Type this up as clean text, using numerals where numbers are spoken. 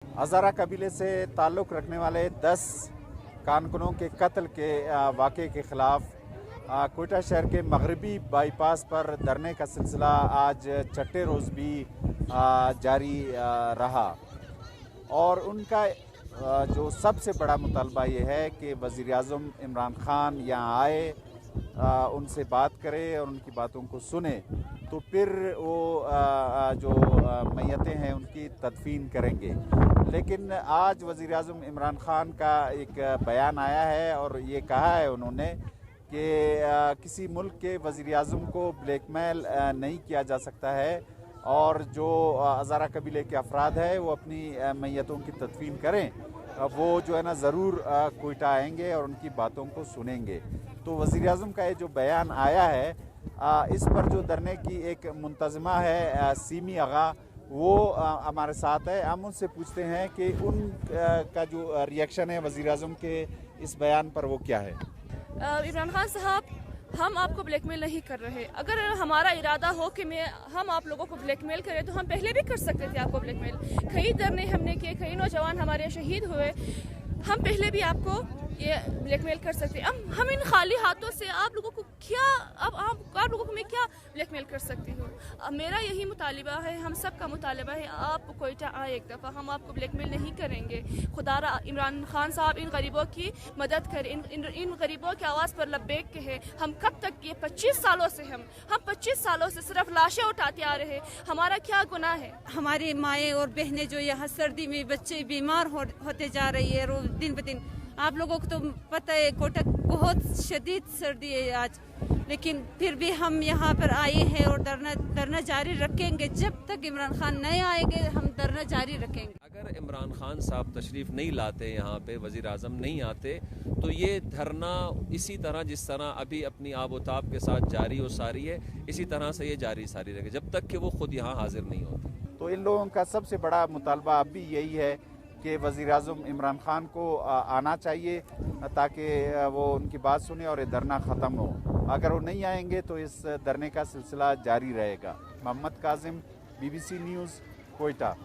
हज़ारा कबीले से ताल्लुक़ रखने वाले 10 कारकुनों के कत्ल के वाक़े के ख़िलाफ़ कोयटा शहर के मगरबी बाईपास पर धरने का सिलसिला आज छठे रोज़ भी जारी रहा और उनका जो सबसे बड़ा मुतालबा ये है कि वज़ीर-ए-आज़म इमरान खान यहाँ आए, उनसे बात करे और उनकी बातों को सुने, तो फिर वो जो मैयतें हैं उनकी तदफीन करेंगे। लेकिन आज वज़ीर-ए-आज़म इमरान खान का एक बयान आया है और ये कहा है उन्होंने कि किसी मुल्क के वज़ीर-ए-आज़म को ब्लैकमेल नहीं किया जा सकता है और जो हज़ारा कबीले के अफराद हैं वो अपनी मैयतों की तदफीन करें, वो जो है ना ज़रूर कोयटा आएंगे और उनकी बातों को सुनेंगे। तो वज़ीर-ए-आज़म का ये जो बयान आया है, इस पर जो धरने की एक मुंतज़िमा है सीमी आगा, वो हमारे साथ है। हम उनसे पूछते हैं कि का जो रिएक्शन है वज़ीर-ए-आज़म के इस बयान पर वो क्या है। इमरान खान साहब, हम आपको ब्लैकमेल नहीं कर रहे। अगर हमारा इरादा हो कि हम आप लोगों को ब्लैकमेल करें तो हम पहले भी कर सकते थे आपको ब्लैकमेल। कई धरने हमने किए, कई नौजवान हमारे शहीद हुए, हम पहले भी आपको ये ब्लैकमेल कर सकते हैं। अब हम इन खाली हाथों से आप लोगों को क्या, अब आप लोगों को मैं क्या ब्लैकमेल कर सकती हूँ। अब मेरा यही मुतालिबा है, हम सब का मुतालिबा है, आप कोयटा आए एक दफ़ा, हम आपको ब्लैकमेल नहीं करेंगे। खुदारा इमरान खान साहब इन गरीबों की मदद करें, इन गरीबों की आवाज़ पर लब्बैक कहे। हम कब तक ये 25 सालों से हम 25 सालों से सिर्फ लाशें उठाते आ रहे, हमारा क्या गुनाह है। हमारी माएँ और बहनें जो यहाँ सर्दी में बच्चे बीमार होते जा रही है रोज दिन ब दिन। आप लोगों को तो पता है कोटा बहुत शदीद सर्दी है आज, लेकिन फिर भी हम यहाँ पर आए हैं और धरना जारी रखेंगे। जब तक इमरान खान नहीं आएंगे हम धरना जारी रखेंगे। अगर इमरान खान साहब तशरीफ़ नहीं लाते यहाँ पे, वज़ीर-ए-आज़म नहीं आते, तो ये धरना इसी तरह जिस तरह अभी अपनी आबोताब के साथ जारी और सारी है, इसी तरह से ये जारी सारी रहे जब तक कि वो खुद यहाँ हाजिर नहीं होते। तो इन लोगों का सबसे बड़ा मुतालबा अब भी यही है कि वज़ीर-ए-आज़म इमरान खान को आना चाहिए ताकि वो उनकी बात सुने और ये धरना ख़त्म हो। अगर वो नहीं आएंगे तो इस धरने का सिलसिला जारी रहेगा। Mohammad Kazim, BBC news, Quetta.